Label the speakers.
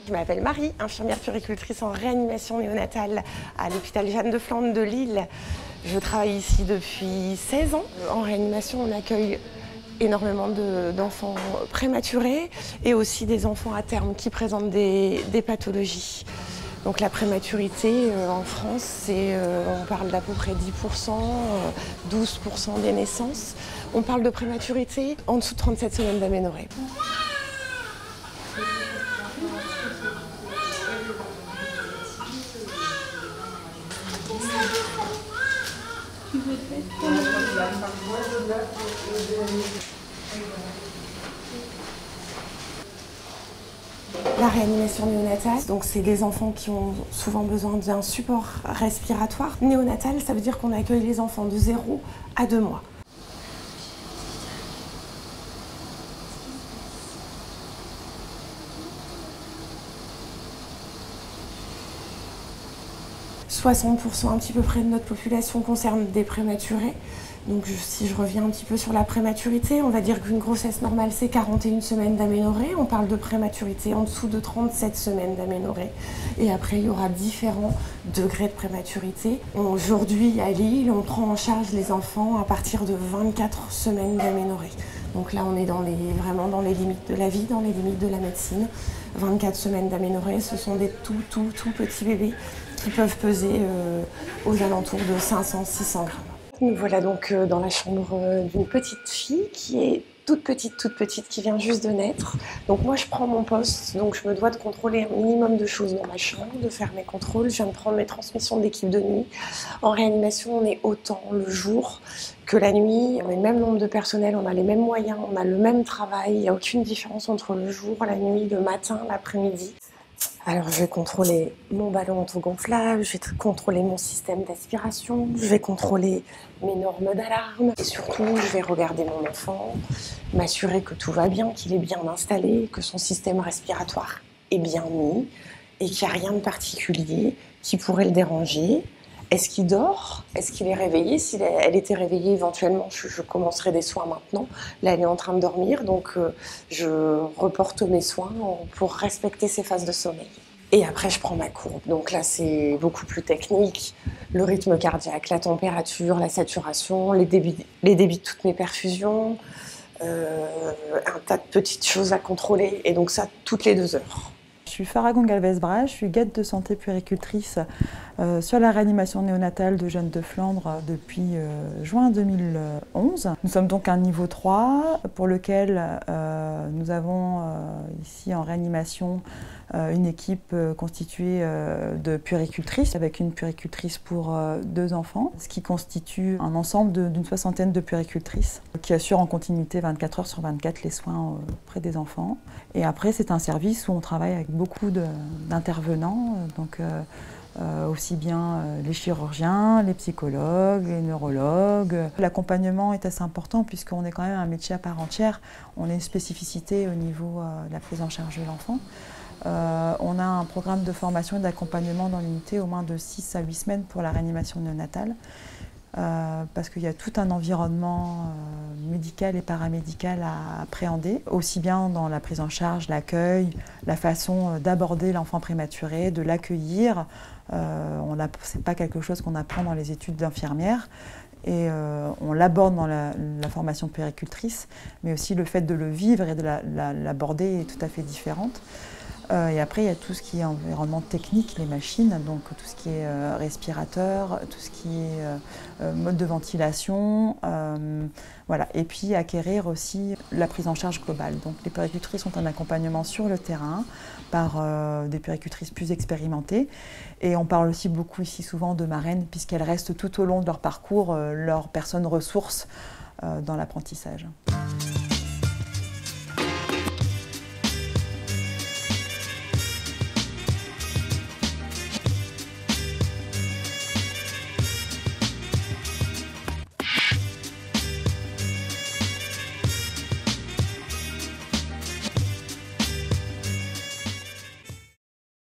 Speaker 1: Je m'appelle Marie, infirmière puéricultrice en réanimation néonatale à l'hôpital Jeanne de Flandre de Lille. Je travaille ici depuis 16 ans. En réanimation, on accueille énormément d'enfants prématurés et aussi des enfants à terme qui présentent des pathologies. Donc la prématurité en France, on parle d'à peu près 10%, 12% des naissances. On parle de prématurité en dessous de 37 semaines d'aménorrhée. La réanimation néonatale, donc c'est des enfants qui ont souvent besoin d'un support respiratoire. Néonatal, ça veut dire qu'on accueille les enfants de 0 à 2 mois. « 60% un petit peu près de notre population concerne des prématurés. Donc si je reviens un petit peu sur la prématurité, on va dire qu'une grossesse normale c'est 41 semaines d'aménorrhée. On parle de prématurité en dessous de 37 semaines d'aménorrhée. Et après il y aura différents degrés de prématurité. Aujourd'hui à Lille, on prend en charge les enfants à partir de 24 semaines d'aménorrhée. Donc là on est vraiment dans les limites de la vie, dans les limites de la médecine. 24 semaines d'aménorrhée, ce sont des tout petits bébés qui peuvent peser aux alentours de 500-600 grammes. Nous voilà donc dans la chambre d'une petite fille qui est toute petite, qui vient juste de naître. Donc moi je prends mon poste, donc je me dois de contrôler un minimum de choses dans ma chambre, de faire mes contrôles. Je viens de prendre mes transmissions d'équipe de nuit. En réanimation, on est autant le jour que la nuit. On a le même nombre de personnel, on a les mêmes moyens, on a le même travail. Il n'y a aucune différence entre le jour, la nuit, le matin, l'après-midi. Alors je vais contrôler mon ballon autogonflable, je vais contrôler mon système d'aspiration, je vais contrôler mes normes d'alarme et surtout je vais regarder mon enfant, m'assurer que tout va bien, qu'il est bien installé, que son système respiratoire est bien mis et qu'il n'y a rien de particulier qui pourrait le déranger. Est-ce qu'il dort? Est-ce qu'il est réveillé? Si elle était réveillée, éventuellement, je commencerai des soins maintenant. Là, elle est en train de dormir, donc je reporte mes soins pour respecter ses phases de sommeil. Et après, je prends ma courbe. Donc là, c'est beaucoup plus technique. Le rythme cardiaque, la température, la saturation, les débits de toutes mes perfusions, un tas de petites choses à contrôler. Et donc ça, toutes les 2 heures.
Speaker 2: Je suis Faragon Galvez-Bras, je suis guide de santé puéricultrice sur la réanimation néonatale de Jeanne de Flandre depuis juin 2011. Nous sommes donc à un niveau 3 pour lequel nous avons ici en réanimation une équipe constituée de puéricultrices avec une puéricultrice pour 2 enfants, ce qui constitue un ensemble d'une 60aine de puéricultrices qui assurent en continuité 24 heures sur 24 les soins auprès des enfants. Et après, c'est un service où on travaille avec beaucoup d'intervenants, donc aussi bien les chirurgiens, les psychologues, les neurologues. L'accompagnement est assez important puisqu'on est quand même un métier à part entière. On a une spécificité au niveau de la prise en charge de l'enfant. On a un programme de formation et d'accompagnement dans l'unité au moins de 6 à 8 semaines pour la réanimation néonatale. Parce qu'il y a tout un environnement médical et paramédical à appréhender, aussi bien dans la prise en charge, l'accueil, la façon d'aborder l'enfant prématuré, de l'accueillir. Ce n'est pas quelque chose qu'on apprend dans les études d'infirmière et on l'aborde dans la formation puéricultrice, mais aussi le fait de le vivre et de l'aborder est tout à fait différente. Et après, il y a tout ce qui est environnement technique, les machines, donc tout ce qui est respirateur, tout ce qui est mode de ventilation, voilà. Et puis acquérir aussi la prise en charge globale. Donc les puéricultrices ont un accompagnement sur le terrain par des puéricultrices plus expérimentées. Et on parle aussi beaucoup ici souvent de marraines, puisqu'elles restent tout au long de leur parcours, leurs personnes ressources dans l'apprentissage.